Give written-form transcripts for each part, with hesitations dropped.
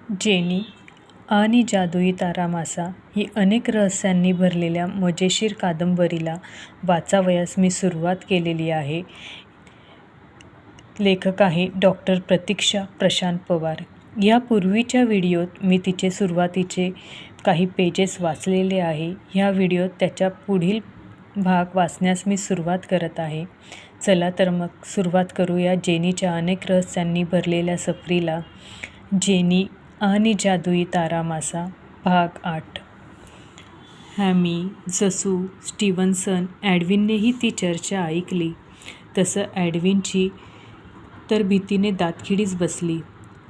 Jenny आणि जादुई तारा मासा ही अनेक रहस्यांनी भरलेल्या मजेशीर कादंबरीला वाचावयास मी सुरुवात केलेली आहे. लेखक आहे डॉक्टर प्रतीक्षा प्रशांत पवार. यापूर्वीच्या व्हिडिओत मी तिचे सुरुवातीचे काही पेजेस वाचलेले आहे. ह्या व्हिडिओत त्याच्या पुढील भाग वाचण्यास मी सुरुवात करत आहे. चला तर मग सुरुवात करूया जेनीच्या अनेक रहस्यांनी भरलेल्या सफरीला. जेनी आणि जादुई तारा मासा भाग 8. हॅमी, जसू, स्टीव्हन्सन, ॲडविननेही ती चर्चा ऐकली. तसं ॲडविनची तर भीतीने दातखिळीच बसली.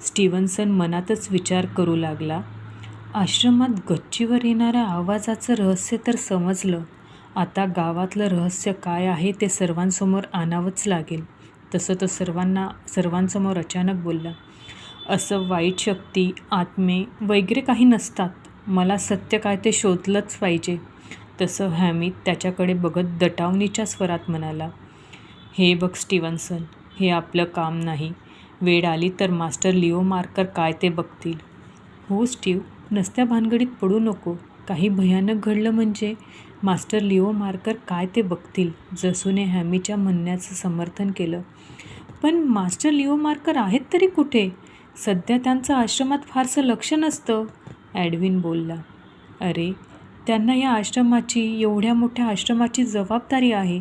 स्टीव्हन्सन मनातच विचार करू लागला, आश्रमात गच्चीवर येणाऱ्या आवाजाचं रहस्य तर समजलं, आता गावातलं रहस्य काय आहे ते सर्वांसमोर आणावंच लागेल. तसं तो सर्वांसमोर अचानक बोलला, असं वाईट शक्ती, आत्मे वगैरे काही नसतात. मला सत्य काय ते शोधलंच पाहिजे. तसं हॅमी त्याच्याकडे बघत दटावणीच्या स्वरात म्हणाला, हे बघ स्टीव्हन्सन, हे आपलं काम नाही. वेळ आली तर मास्टर लिओ मार्कर काय ते बघतील. हो स्टीव, नसत्या भानगडीत पडू नको. काही भयानक घडलं म्हणजे मास्टर लिओ मार्कर काय ते बघतील. जसूने हॅमीच्या म्हणण्याचं समर्थन केलं. पण मास्टर लिओ मार्कर आहेत तरी कुठे? सध्या त्यांचं आश्रमात फारसं लक्ष नसतं, ॲडविन बोलला. अरे, त्यांना या आश्रमाची, एवढ्या मोठ्या आश्रमाची जबाबदारी आहे.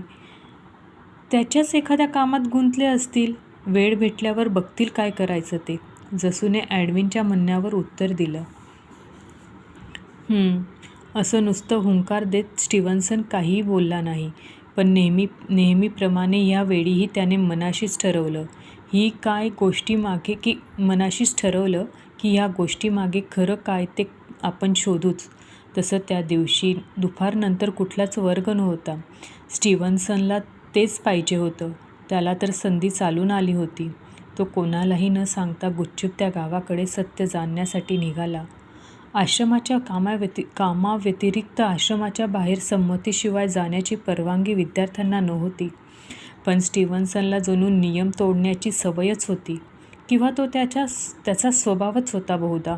त्याच्याच एखाद्या कामात गुंतले असतील. वेळ भेटल्यावर बघतील काय करायचं ते, जसूने ॲडविनच्या म्हणण्यावर उत्तर दिलं. असं नुसतं हुंकार देत स्टीव्हन्सन काहीही बोलला नाही. पण नेहमीप्रमाणे ह्या वेळीही त्याने मनाशीच ठरवलं की ह्या गोष्टीमागे खरं काय ते आपण शोधूच. तसं त्या दिवशी दुपारनंतर कुठलाच वर्ग नव्हता. स्टीव्हन्सनला तेच पाहिजे होतं. त्याला तर संधी चालून आली होती. तो कोणालाही न सांगता गुपचूप त्या गावाकडे सत्य जाणण्यासाठी निघाला. आश्रमाच्या कामाव्यतिरिक्त आश्रमाच्या बाहेर संमतीशिवाय जाण्याची परवानगी विद्यार्थ्यांना नव्हती. पण स्टीव्हन्सनला जणू नियम तोडण्याची सवयच होती, किंवा तो त्याचा स्वभावच होता बहुधा.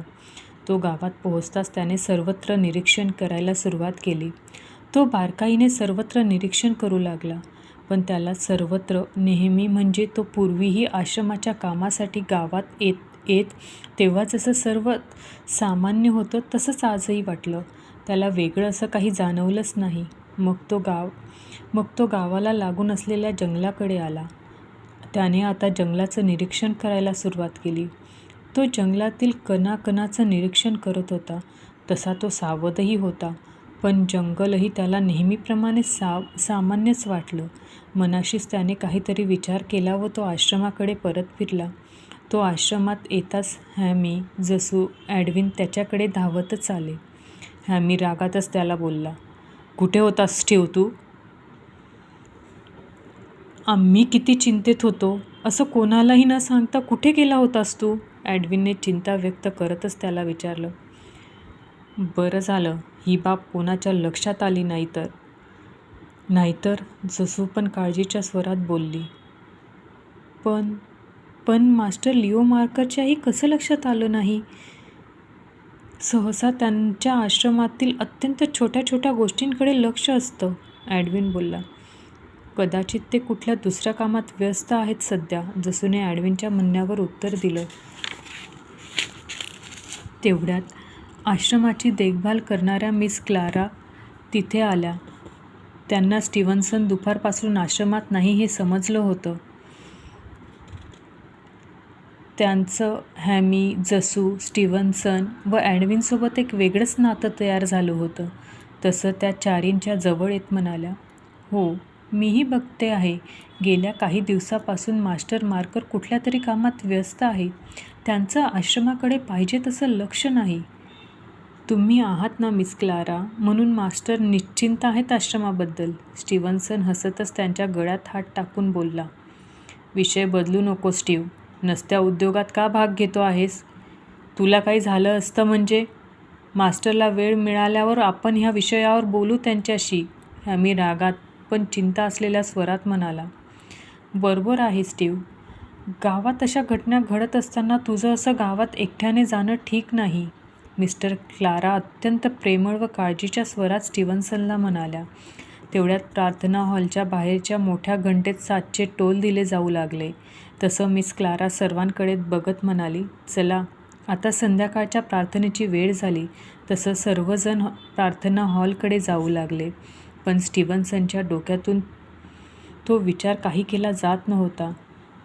तो गावात पोहोचताच त्याने सर्वत्र निरीक्षण करायला सुरुवात केली. तो बारकाईने सर्वत्र निरीक्षण करू लागला. पण त्याला सर्वत्र नेहमी म्हणजे तो पूर्वीही आश्रमाच्या कामासाठी गावात येत तेव्हा जसं सर्व सामान्य होतं तसंच आजही वाटलं. त्याला वेगळं असं काही जाणवलंच नाही. मग तो गावाला लागून असलेल्या जंगलाकडे आला. त्याने आता जंगलाचं निरीक्षण करायला सुरुवात केली. तो जंगलातील कणाकणाचं निरीक्षण करत होता. तसा तो सावधही होता. पण जंगलही त्याला नेहमीप्रमाणे सामान्यच वाटलं. मनाशीच त्याने काहीतरी विचार केला व तो आश्रमाकडे परत फिरला. तो आश्रमात येताच हॅमी, जसू, ॲडविन त्याच्याकडे धावतच आले. हॅमी रागातच त्याला बोलला, कुठे होतास स्टीव तू? आम्ही किती चिंतेत होतो. असं कोणालाही न सांगता कुठे गेला होतास तू? ॲडविनने चिंता व्यक्त करतच त्याला विचारलं. बरं झालं ही बाब कोणाच्या लक्षात आली नाहीतर जसू पण काळजीच्या स्वरात बोलली. पण मास्टर लिओ मार्करच्याही कसं लक्षात आलं नाही? सहसा त्यांच्या आश्रमातील अत्यंत छोट्या छोट्या गोष्टींकडे लक्ष असतं, ॲडविन बोलला. कदाचित ते कुठल्या दुसऱ्या कामात व्यस्त आहेत सध्या, जसूने ॲडविनच्या म्हणण्यावर उत्तर दिलं. तेवढ्यात आश्रमाची देखभाल करणाऱ्या मिस क्लारा तिथे आल्या. त्यांना स्टीव्हन्सन दुपारपासून आश्रमात नाही हे समजलं होतं. त्यांचं हॅमी, जसू, स्टीव्हन्सन व ॲडविनसोबत एक वेगळंच नातं तयार झालं होतं. तसं त्या चारींच्या जवळ येत म्हणाल्या, हो, मीही बघते आहे. गेल्या काही दिवसापासून मास्टर मार्कर कुठल्या तरी कामात व्यस्त आहे. त्यांचं आश्रमाकडे पाहिजे तसं लक्ष नाही. तुम्ही आहात ना मिस क्लारा, म्हणून मास्टर निश्चिंत आहेत आश्रमाबद्दल. स्टीव्हन्सन हसतच त्यांच्या गळ्यात हात टाकून बोलला. विषय बदलू नको स्टीव. नसत्या उद्योगात का भाग घेतो आहेस? तुला काही झालं असतं म्हणजे? मास्टरला वेळ मिळाल्यावर आपण ह्या विषयावर बोलू त्यांच्याशी, हॅमी रागात पण चिंता असलेल्या स्वरात म्हणाला. बरोबर आहे स्टीव. गावात अशा घटना घडत असताना तुझं असं गावात एकट्याने जाणं ठीक नाही, मिस्टर क्लारा अत्यंत प्रेमळ व काळजीच्या स्वरात स्टीव्हन्सनला म्हणाल्या. तेवढ्यात प्रार्थना हॉलच्या बाहेरच्या मोठ्या घंटेत 7चे टोल दिले जाऊ लागले. तसं मिस क्लारा सर्वांकडे बघत म्हणाली, चला आता संध्याकाळच्या प्रार्थनेची वेळ झाली. तसं सर्वजण प्रार्थना हॉलकडे जाऊ लागले. पण स्टीव्हन्सनच्या डोक्यातून तो विचार काही केला जात नव्हता.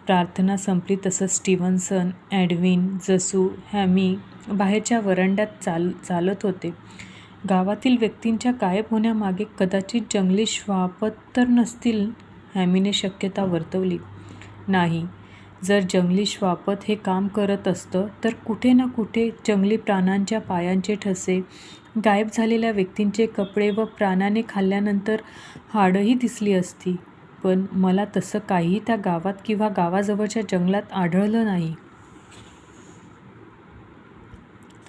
प्रार्थना संपली तसं स्टीव्हन्सन, एडविन, जसू, हॅमी बाहेरच्या वरांड्यात चालत होते. गावातील व्यक्तींच्या गायब होण्यामागे कदाचित जंगली श्वापद तर नसतील, हॅमीने शक्यता वर्तवली. नाही, जर जंगली श्वापद हे काम करत असतं तर कुठे ना कुठे जंगली प्राण्यांच्या पायांचे ठसे, गायब झालेल्या व्यक्तींचे कपडे व प्राण्याने खाल्ल्यानंतर हाडंही दिसली असती. पण मला तसं काहीही त्या गावात किंवा गावाजवळच्या जंगलात आढळलं नाही.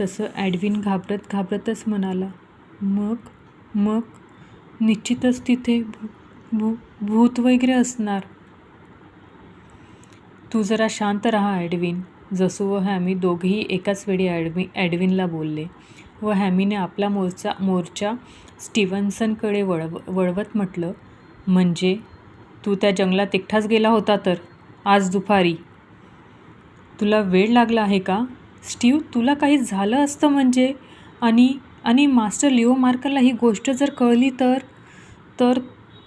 तसं एडविन घाबरतच म्हणाला, मग निश्चितच तिथे भूत वगैरे असणार. तू जरा शांत राहा एडविन. जसू व हॅमी दोघेही एकाच वेळी एडविनला बोलले व हॅमीने आपला मोर्चा स्टीव्हन्सनकडे वळवत म्हटलं, म्हणजे तू त्या जंगलात एकटाच गेला होता तर आज दुपारी? तुला वेळ लागला आहे का? स्टीव, तुला काही झालं असतं म्हणजे आणि मास्टर लिओ मार्करला ही गोष्ट जर कळली तर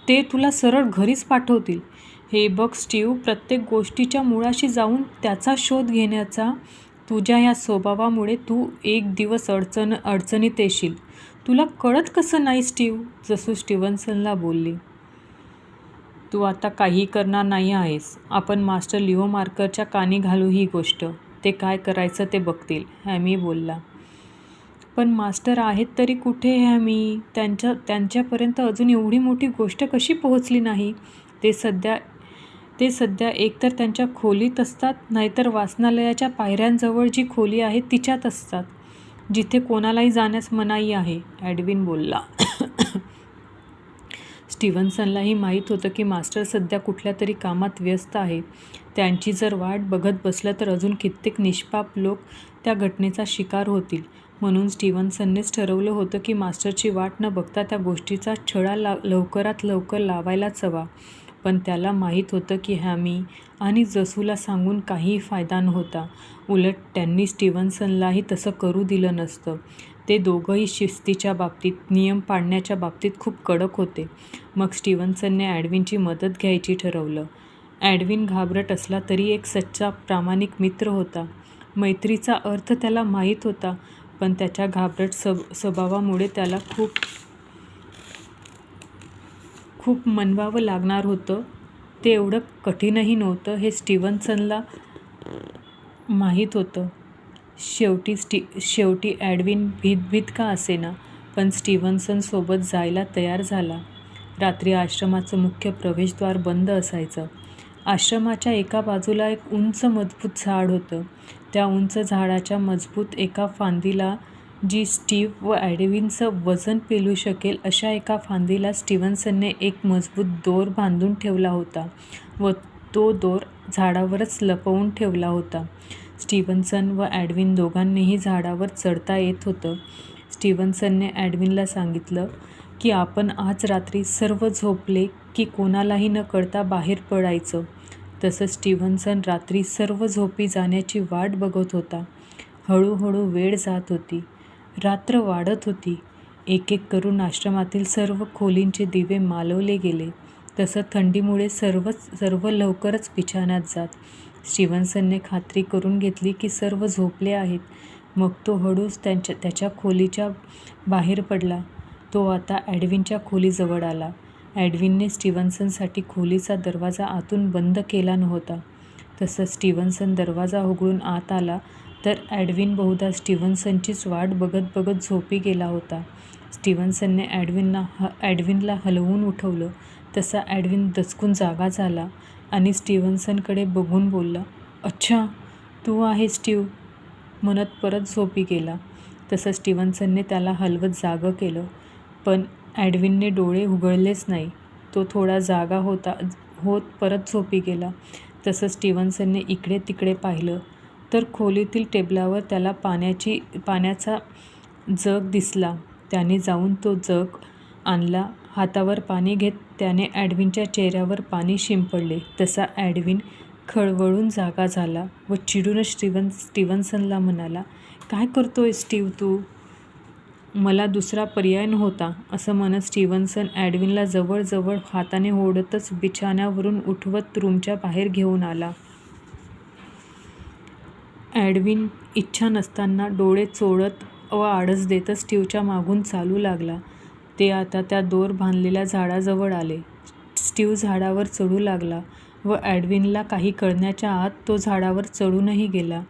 ते तुला सरळ घरीच पाठवतील. हे बघ स्टीव, प्रत्येक गोष्टीच्या मुळाशी जाऊन त्याचा शोध घेण्याचा तुझ्या ह्या स्वभावामुळे तू एक दिवस अडचणीत येशील. तुला कळत कसं नाही स्टीव? जसू स्टीव्हन्सनला बोलली. तू आता काही करणार नाही आहेस. आपण मास्टर लिओ मार्करच्या कानी घालू ही गोष्ट. ते काय करायचं ते बघतील, हॅमी बोलला. पण मास्टर आहेत तरी कुठे हॅमी? त्यांच्यापर्यंत अजून एवढी मोठी गोष्ट कशी पोहोचली नाही? ते सध्या एकतर त्यांच्या खोलीत असतात, नाहीतर वाचनालयाच्या पायऱ्यांजवळ जी खोली आहे तिच्यात असतात, जिथे कोणालाही जाण्यास मनाई आहे, एडविन बोलला. स्टीव्हन्सनलाही माहीत होतं की मास्टर सध्या कुठल्या तरी कामात व्यस्त आहे. त्यांची जर वाट बघत बसलं तर अजून कित्येक निष्पाप लोक त्या घटनेचा शिकार होतील. म्हणून स्टीव्हन्सननेच ठरवलं होतं की मास्टरची वाट न बघता त्या गोष्टीचा छडा लवकरात लवकर लावायलाच हवा. पण त्याला माहीत होतं की हॅमी आणि जसूला सांगून काहीही फायदा नव्हता. उलट त्यांनी स्टीव्हन्सनलाही तसं करू दिलं नसतं. ते दोघंही शिस्तीच्या बाबतीत, नियम पाळण्याच्या बाबतीत खूप कडक होते. मग स्टीव्हन्सनने एडविनची मदत घ्यायची ठरवलं. एडविन घाबरट असला तरी एक सच्चा प्रामाणिक मित्र होता. मैत्रीचा अर्थ त्याला माहीत होता, पण त्याच्या घाबरट स्वभावामुळे त्याला खूप मनवावं लागणार होतं. ते एवढं कठीणही नव्हतं हे स्टीव्हन्सनला माहीत होतं. शेवटी एडविन भीत का असेना, पण स्टीव्हन्सन सोबत जायला तयार झाला. रात्री आश्रमाचं मुख्य प्रवेशद्वार बंद असायचं. आश्रमाच्या एका बाजूला एक उंच मजबूत झाड होतं. त्या उंच झाडाच्या मजबूत एका फांदीला, जी स्टीव व एडविनचं वजन पेलू शकेल अशा एका फांदीला स्टीव्हन्सनने एक मजबूत दोर बांधून ठेवला होता व तो दोर झाडावरच लपवून ठेवला होता. स्टीव्हन्सन व एडविन दोघांनीही झाडावर चढता येत होतं. स्टीव्हन्सनने एडविनला सांगितलं की आपण आज रात्री सर्व झोपले की कोणालाही न कळता बाहेर पडायचं. तसं स्टीव्हन्सन रात्री सर्व झोपी जाण्याची वाट बघत होता. हळूहळू वेळ जात होती. रात्र वाढत होती. एक एक करून आश्रमातील सर्व खोलींचे दिवे मालवले गेले. तसं थंडीमुळे सर्व लवकरच बिछान्यात जात. स्टीव्हन्सनने खात्री करून घेतली की सर्व झोपले आहेत. मग तो हळूच त्याच्या खोलीच्या बाहेर पडला. तो आता एडविनच्या खोलीजवळ आला. एडविनने स्टीव्हन्सनसाठी खोलीचा दरवाजा आतून बंद केला नव्हता. तसं स्टीव्हन्सन दरवाजा उघडून आत आला तर एडविन बहुधा स्टीव्हन्सनचीच वाट बघत झोपी गेला होता. स्टीव्हन्सनने एडविनला हलवून उठवलं. तसा एडविन दचकून जागा झाला आणि स्टीव्हन्सनकडे बघून बोलला, अच्छा तू आहे स्टीव, म्हणत परत झोपी गेला. तसं स्टीव्हन्सनने त्याला हलवत जागं केलं, पण एडविनने डोळे उघडलेच नाही. तो थोडा जागा होत परत झोपी गेला. तसं स्टीव्हन्सनने इकडे तिकडे पाहिलं तर खोलीतील टेबलावर त्याला पाण्याचा जग दिसला. त्याने जाऊन तो जग आणला. हातावर पाणी घेत त्याने ॲडविनच्या चेहऱ्यावर पाणी शिंपडले. तसा ॲडविन खळवळून जागा झाला व चिडूनच स्टीव्हन्सनला म्हणाला, "काय करतोय स्टीव्ह तू? मला दुसरा पर्याय नव्हता." असं म्हणत स्टीव्हन्सन ॲडविनला जवळ हाताने ओढतच बिछाण्यावरून उठवत रूमच्या बाहेर घेऊन आला. ॲडविन इच्छा नसताना डोळे चोळत व आळस देतच स्टीव्हच्या मागून चालू लागला. ते आता त्या दोर बांधलेल्या झाडाजवळ आले. स्टीव्ह झाडावर चढू लागला व ॲडविनला काही कळण्याच्या आत तो झाडावर चढूनही गेला.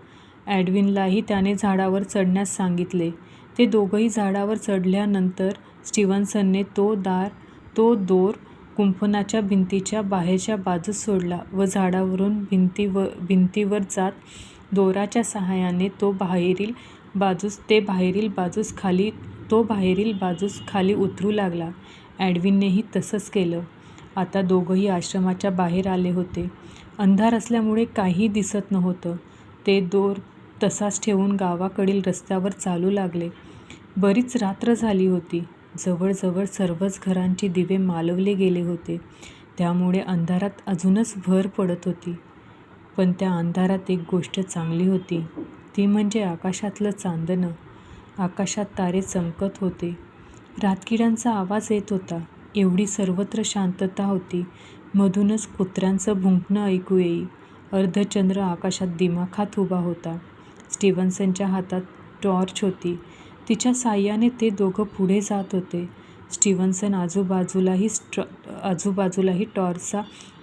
ॲडविनलाही त्याने झाडावर चढण्यास सांगितले. ते दोघंही झाडावर चढल्यानंतर स्टीव्हन्सनने तो दोर कुंपणाच्या भिंतीच्या बाहेरच्या बाजूस सोडला व झाडावरून भिंतीवर जात दोराच्या सहाय्याने तो बाहेरील बाजूस खाली उतरू लागला. ॲडविननेही तसंच केलं. आता दोघंही आश्रमाच्या बाहेर आले होते. अंधार असल्यामुळे काही दिसत नव्हतं. ते दोर तसाच ठेवून गावाकडील रस्त्यावर चालू लागले. बरीच रात्र झाली होती. जवळजवळ सर्वच घरांचे दिवे मालवले गेले होते. त्यामुळे अंधारात अजूनच भर पडत होती. पण त्या अंधारात एक गोष्ट चांगली होती. ती म्हणजे आकाशातलं चांदणं. आकाशात तारे चमकत होते. रातकिड्यांचा आवाज येत होता. एवढी सर्वत्र शांतता होती. मधूनच कुत्र्यांचं भुंकणं ऐकू येई. अर्धचंद्र आकाशात दिमाखात उभा होता. स्टीव्हन्सनच्या हातात टॉर्च होती. तिच्या साहाय्याने ते दोघं पुढे जात होते. स्टीव्हन्सन आजूबाजूलाही टॉर्चचा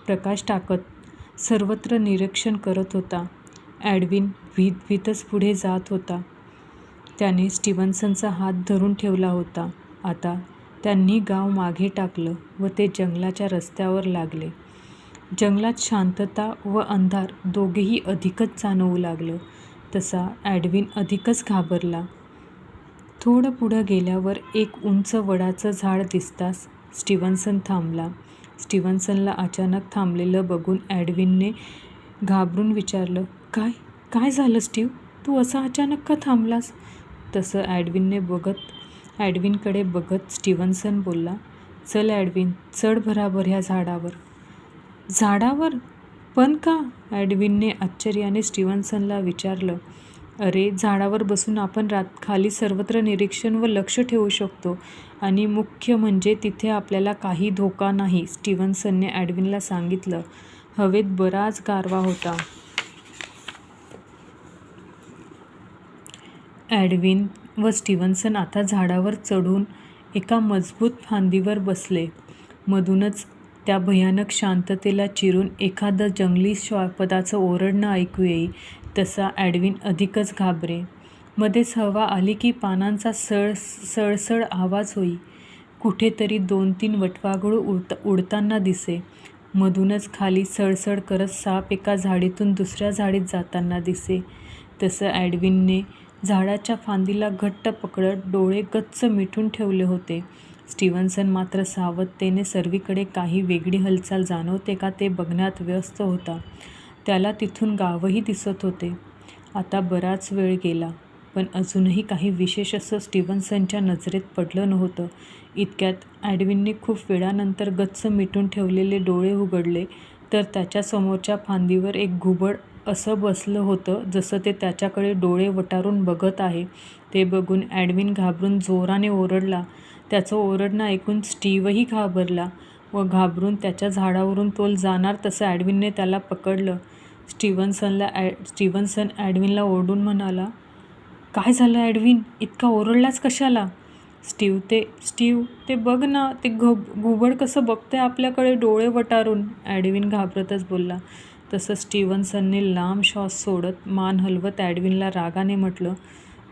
प्रकाश टाकत सर्वत्र निरीक्षण करत होता. ॲडविन भीतच पुढे जात होता. त्याने स्टीव्हन्सनचा हात धरून ठेवला होता. आता त्यांनी गाव मागे टाकलं व ते जंगलाच्या रस्त्यावर लागले. जंगलात शांतता व अंधार दोघेही अधिकच जाणवू लागलं. तसा ॲडविन अधिकच घाबरला. थोडं पुढं गेल्यावर एक उंच वडाचं झाड दिसताच स्टीव्हन्सन थांबला. स्टीव्हन्सनला अचानक थांबलेलं बघून ॲडविनने घाबरून विचारलं, काय झालं स्टीव्ह? तू असा अचानक का थांबलास? तसं ॲडविनकडे बघत स्टीव्हन्सन बोलला, "चल ॲडविन, चढ भराभर ह्या झाडावर." "झाडावर? पण का?" ॲडविनने आश्चर्याने स्टीव्हन्सनला विचारलं. "अरे, झाडावर बसून आपण खाली सर्वत्र निरीक्षण व लक्ष ठेवू शकतो आणि मुख्य म्हणजे तिथे आपल्याला काही धोका नाही." स्टीव्हन्सनने ॲडविनला सांगितलं. हवेत बराच गारवा होता. ॲडविन व स्टीव्हन्सन आता झाडावर चढून एका मजबूत फांदीवर बसले. मधूनच त्या भयानक शांततेला चिरून एखादं जंगली श्वापदाचं ओरडणं ऐकू येई. तसा ॲडविन अधिकच घाबरे. मध्येच हवा आली की पानांचा सळसळ आवाज होई. कुठेतरी 2-3 वटवाघळू उडताना दिसे. मधूनच खाली सळसळ करत साप एका झाडीतून दुसऱ्या झाडीत जाताना दिसे. तसं ॲडविनने झाडाच्या फांदीला घट्ट पकडत डोळे गच्च मिटून ठेवले होते. स्टीव्हन्सन मात्र सावधतेने सर्वीकडे काही वेगळी हालचाल जाणवते का ते बघण्यात व्यस्त होता. त्याला तिथून गावही दिसत होते. आता बराच वेळ गेला, पण अजूनही काही विशेष असं स्टीव्हन्सनच्या नजरेत पडलं नव्हतं. इतक्यात ॲडविनने खूप वेळानंतर गच्च मिटून ठेवलेले डोळे उघडले तर त्याच्या समोरच्या फांदीवर एक घुबड असं बसलं होतं जसं ते त्याच्याकडे डोळे वटारून बघत आहे. ते बघून ॲडविन घाबरून जोराने ओरडला. त्याचं ओरडणं ऐकून स्टीव्हही घाबरला व घाबरून त्याच्या झाडावरून तोल जाणार तसं ॲडविनने त्याला पकडलं. स्टीव्हन्सन ॲडविनला ओरडून म्हणाला, "काय झालं ॲडविन? इतका ओरडलाच कशाला?" स्टीव्ह, ते बघ ना, ते घुबड कसं बघतंय आपल्याकडे डोळे वटारून." ॲडविन घाबरतच बोलला. तसं स्टीव्हन्सनने लांब श्वास सोडत मान हलवत ॲडविनला रागाने म्हटलं,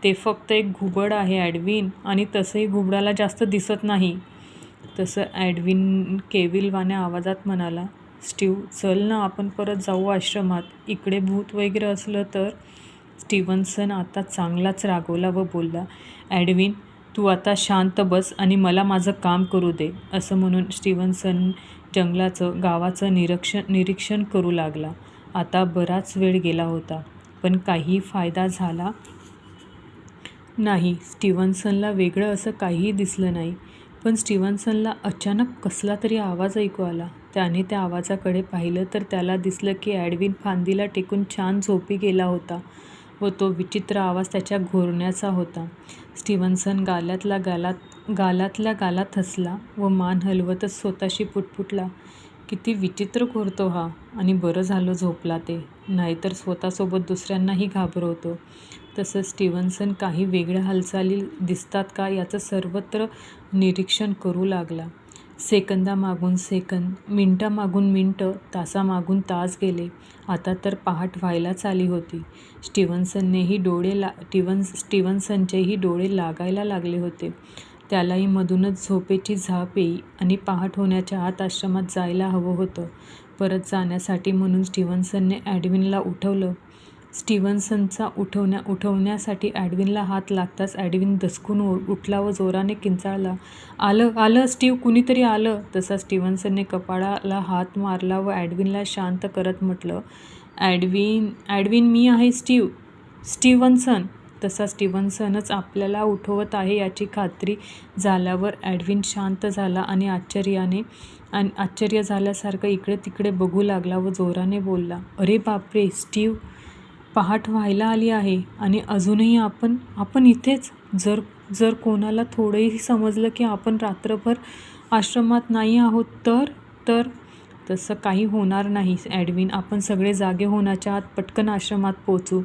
"ते फक्त एक घुबड आहे ॲडविन, आणि तसंही घुबडाला जास्त दिसत नाही." तसं ॲडविन केविलवाण्या आवाजात म्हणाला, "स्टीव्ह, चल ना, आपण परत जाऊ आश्रमात. इकडे भूत वगैरे असलं तर." स्टीव्हन्सन आता चांगलाच रागवला व बोलला, "ॲडविन, तू आता शांत बस आणि मला माझं काम करू दे." असं म्हणून स्टीव्हन्सन गावाचं निरीक्षण करू लागला. आता बराच वेळ गेला होता, पण काही फायदा झाला नाही. स्टीव्हन्सनला वेगळं असं काहीही दिसलं नाही, पण स्टीव्हन्सनला अचानक कसला तरी आवाज ऐकू आला. त्याने त्या आवाजाकडे पाहिलं तर त्याला दिसलं की एडविन फांदीला टेकून छान झोपी गेला होता व तो विचित्र आवाज त्याच्या घोरण्याचा होता. स्टीव्हन्सन गालातल्या गालात हसला व मान हलवतच स्वतःशी पुटपुटला, किती विचित्र घोरतो हा, आणि बरं झालं झोपला ते, नाहीतर स्वतःसोबत दुसऱ्यांनाही घाबरवतो. तसंच स्टीव्हन्सन काही वेगळ्या हालचाली दिसतात का याचं सर्वत्र निरीक्षण करू लागला. सेकंदामागून सेकंद, मिनिटामागून मिनिटं, तासामागून तास गेले. आता तर पहाट व्हायलाच आली होती. स्टीव्हन्सनचेही डोळे लागायला लागले होते. त्यालाही मधूनच झोपेची झाप येई आणि पहाट होण्याच्या आत आश्रमात जायला हवं होतं. परत जाण्यासाठी म्हणून स्टीव्हन्सनने एडविनला उठवलं. स्टीव्हन्सनचा उठवण्यासाठी एडविनला हात लागताच एडविन दचकून उठला व जोराने किंचाळला, आलं आलं स्टीव, कुणीतरी आलं. तसा स्टीव्हन्सनने कपाळाला हात मारला व एडविनला शांत करत म्हटलं, एडविन मी आहे स्टीव्हन्सन. तसा स्टीव्हन्सनच आपल्याला उठवत आहे याची खात्री झाल्यावर एडविन शांत झाला आणि आश्चर्य झाल्यासारखं इकडे तिकडे बघू लागला व जोराने बोलला, अरे बापरे स्टीव, पहाट व्हायला आली आहे आणि अजूनही आपण इथेच. जर कोणाला थोडंही समजलं की आपण रात्रभर आश्रमात नाही आहोत तर तसं काही होणार नाही एडविन, आपण सगळे जागे होण्याच्या आत पटकन आश्रमात पोचू.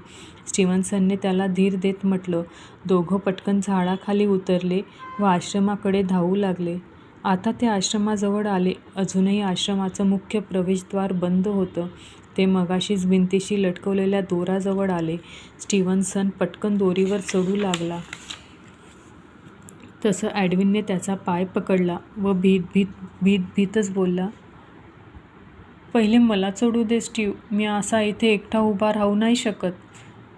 स्टीव्हन्सनने त्याला धीर देत म्हटलं. दोघं पटकन झाडाखाली उतरले व आश्रमाकडे धावू लागले. आता ते आश्रमाजवळ आले. अजूनही आश्रमाचं मुख्य प्रवेशद्वार बंद होतं. ते मगाशीच भिंतीशी लटकवलेल्या दोराजवळ आले. स्टीव्हन्सन पटकन दोरीवर चढू लागला. तसं एडविनने त्याचा पाय पकडला व भीतच बोलला, पहिले मला चढू दे स्टीव, मी असा इथे एकटा उभा राहू नाही शकत.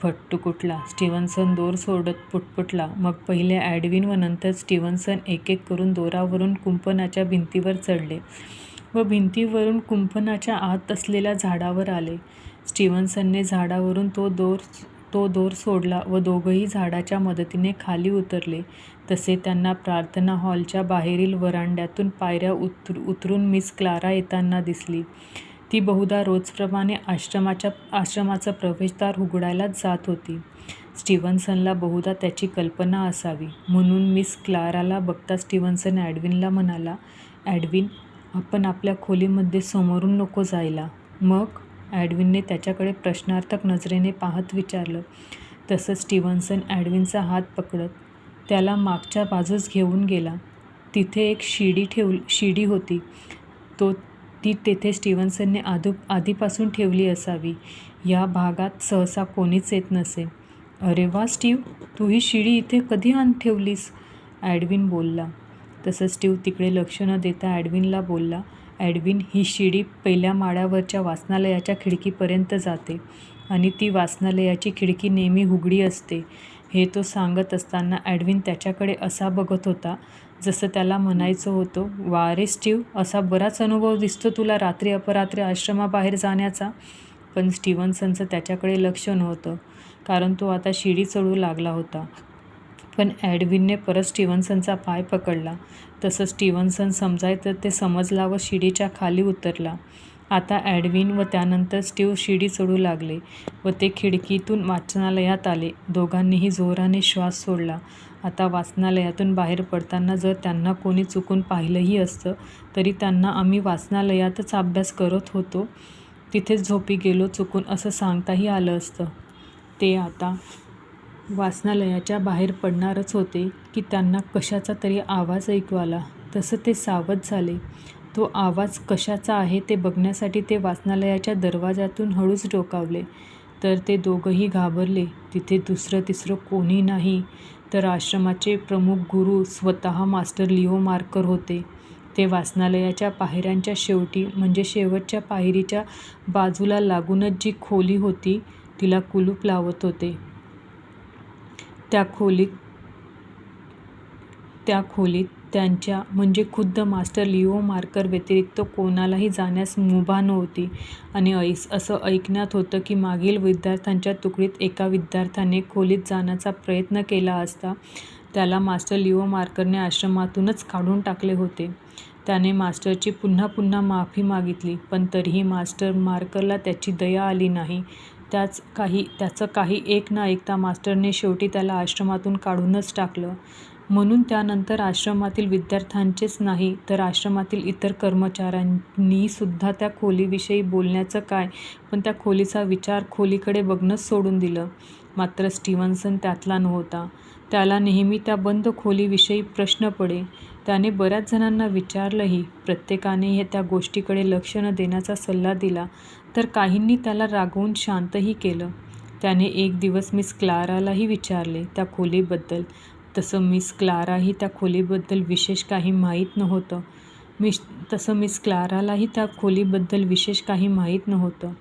फट्टू कुठला. स्टीव्हन्सन दोर सोडत पुटपुटला. मग पहिले एडविन व नंतर स्टीव्हन्सन एक करून दोरावरून कुंपणाच्या भिंतीवर चढले व भिंतीवरून कुंपणाच्या आत असलेल्या झाडावर आले. स्टीव्हन्सनने झाडावरून तो दोर सोडला व दोघंही झाडाच्या मदतीने खाली उतरले. तसे त्यांना प्रार्थना हॉलच्या बाहेरील व्हरांड्यातून पायऱ्या उतरून मिस क्लारा येताना दिसली. ती बहुधा रोजप्रमाणे आश्रमाचं प्रवेशद्वार उघडायलाच जात होती. स्टीव्हन्सनला बहुधा त्याची कल्पना असावी. म्हणून मिस क्लाराला बघता स्टीव्हन्सन एडविनला म्हणाला, एडविन, आपण आपल्या खोलीमध्ये समोरून नको जायला. मग? एडविनने त्याच्याकडे प्रश्नार्थक नजरेने पाहत विचारलं. तसं स्टीव्हन्सन एडविनचा हात पकडत त्याला मागच्या बाजूस घेऊन गेला. तिथे एक शिडी होती. ती तेथे स्टीव्हन्सनने आधीपासून ठेवली असावी. या भागात सहसा कोणीच येत नसे. अरे वा स्टीव, तू ही शिडी इथे कधी ठेवलीस? एडविन बोलला. तसं स्टीव तिकडे लक्ष न देता एडविनला बोलला, एडविन, ही शिडी पहिल्या माळ्यावरच्या वाचनालयाच्या खिडकीपर्यंत जाते आणि ती वाचनालयाची खिडकी नेहमी उघडी असते. हे तो सांगत असताना एडविन त्याच्याकडे असा बघत होता जसं त्याला म्हणायचं होतं, वा रे स्टीव, असा बराच अनुभव दिसतो तुला रात्री अपरात्री आश्रमाबाहेर जाण्याचा. पण स्टीव्हन्सनचं त्याच्याकडे लक्ष नव्हतं, कारण तो आता शिडी चढू लागला होता. पण एडविनने परत स्टीव्हन्सनचा पाय पकडला. तसं स्टीव्हन्सन समजायचं ते समजला व शिडीच्या खाली उतरला. आता एडविन व त्यानंतर स्टीव शिडी चढू लागले व ते खिडकीतून वाचनालयात आले. दोघांनीही जोराने श्वास सोडला. आता वाचनालयातून बाहेर पडताना जर त्यांना कोणी चुकून पाहिलंही असतं तरी त्यांना आम्ही वाचनालयातच अभ्यास करत होतो, तिथेच झोपी गेलो चुकून असं सांगताही आलं असतं. ते आता वाचनालयाच्या बाहेर पडणारच होते की त्यांना कशाचा तरी आवाज ऐकू आला. तसं ते सावध झाले. तो आवाज कशाचा आहे ते बघण्यासाठी ते वाचनालयाच्या दरवाजातून हळूच डोकावले तर ते दोघंही घाबरले. तिथे दुसरं तिसरं कोणी नाही तर आश्रमाचे प्रमुख गुरु स्वतः मास्टर लिओ मार्कर होते. ते वाचनालयाच्या पायऱ्यांच्या शेवटी म्हणजे शेवटच्या पायरीच्या बाजूला लागूनच जी खोली होती तिला कुलूप लावत होते. त्या खोलीत त्यांच्या म्हणजे खुद्द मास्टर लिओ मार्कर व्यतिरिक्त कोणालाही जाण्यास मुभा नव्हती. आणि असं ऐकण्यात होतं की मागील विद्यार्थ्यांच्या तुकडीत एका विद्यार्थ्याने खोलीत जाण्याचा प्रयत्न केला असता त्याला मास्टर लिओ मार्करने आश्रमातूनच काढून टाकले होते. त्याने मास्टरची पुन्हा पुन्हा माफी मागितली, पण तरीही मास्टर मार्करला त्याची दया आली नाही. त्याचं काही एक न ऐकता मास्टरने शेवटी त्याला आश्रमातून काढूनच टाकलं. म्हणून त्यानंतर आश्रमातील विद्यार्थ्यांचेच नाही तर आश्रमातील इतर कर्मचाऱ्यांनीसुद्धा त्या खोलीविषयी बोलण्याचं काय, पण त्या खोलीचा विचार खोलीकडे बघणंच सोडून दिलं. मात्र स्टीव्हन्सन त्यातला नव्हता. त्याला नेहमी त्या बंद खोलीविषयी प्रश्न पडे. त्याने बऱ्याच जणांना विचारलंही. प्रत्येकाने त्या गोष्टीकडे लक्ष न देण्याचा सल्ला दिला, तर काहींनी त्याला रागवून शांतही केलं. त्याने एक दिवस मिस क्लारालाही विचारले त्या खोलीबद्दल. तसं मिस क्लारालाही त्या खोलीबद्दल विशेष काही माहीत नव्हतं.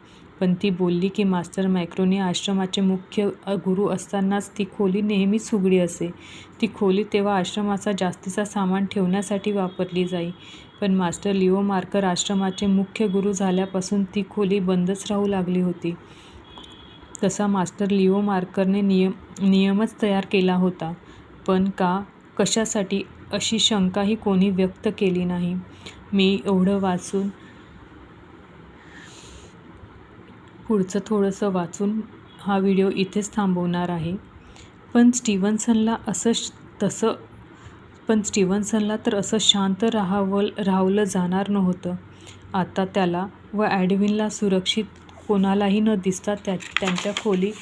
पण ती बोलली की मास्टर मॅक्रोनी आश्रमाचे मुख्य गुरु असतानाच ती खोली नेहमीच उघडी असे. ती खोली तेव्हा आश्रमाचा जास्तीचा सामान ठेवण्यासाठी वापरली जाई. पण मास्टर लिओ मार्कर आश्रमाचे मुख्य गुरु झाल्यापासून ती खोली बंदच राहू लागली होती. तसा मास्टर लिओ मार्करने नियमच तयार केला होता. पण कशासाठी अशी शंकाही कोणी व्यक्त केली नाही. मी एवढं वाचून पुढचं थोडंसं वाचून हा व्हिडिओ इथेच थांबवणार आहे. पण स्टीव्हन्सनला तर असं शांत राहवलं जाणार नव्हतं. आता त्याला व ॲडविनला सुरक्षित कोणालाही न दिसता त्यांच्या खोलीपर्यंत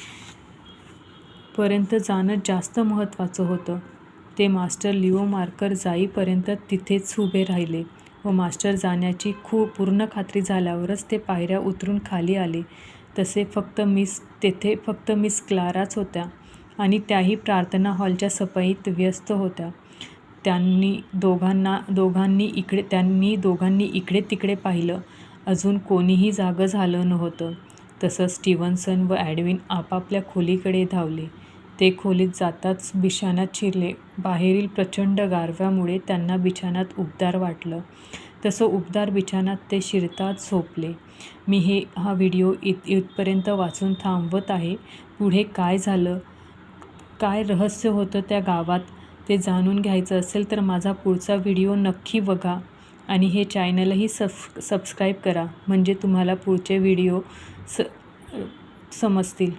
जाणं जास्त महत्त्वाचं होतं. ते मास्टर लिओ मार्कर जाईपर्यंत तिथेच उभे राहिले व मास्टर जाण्याची पूर्ण खात्री झाल्यावरच ते पायऱ्या उतरून खाली आले. तेथे फक्त मिस क्लाराच होत्या आणि त्याही प्रार्थना हॉलच्या सफाईत व्यस्त होत्या. त्यांनी दोघांनी इकडे तिकडे पाहिलं. अजून कोणीही जागं झालं नव्हतं. तसं स्टीव्हन्सन व ॲडविन आपापल्या खोलीकडे धावले. ते खोलीत जाताच बिछान्यात शिरले. बाहेरील प्रचंड गारव्यामुळे त्यांना बिछान्यात उबदार वाटलं. तसं उबदार बिछान्यात ते शिरताच झोपले. मी हा व्हिडिओ इथपर्यंत वाचून थांबवत आहे. पुढे काय झालं, काय रहस्य होतं त्या गावात ते जाणून घ्यायचं असेल तर माझा पुढचा व्हिडिओ नक्की बघा आणि हे चॅनलही सबस्क्राईब करा, म्हणजे तुम्हाला पुढचे व्हिडिओ समजतील.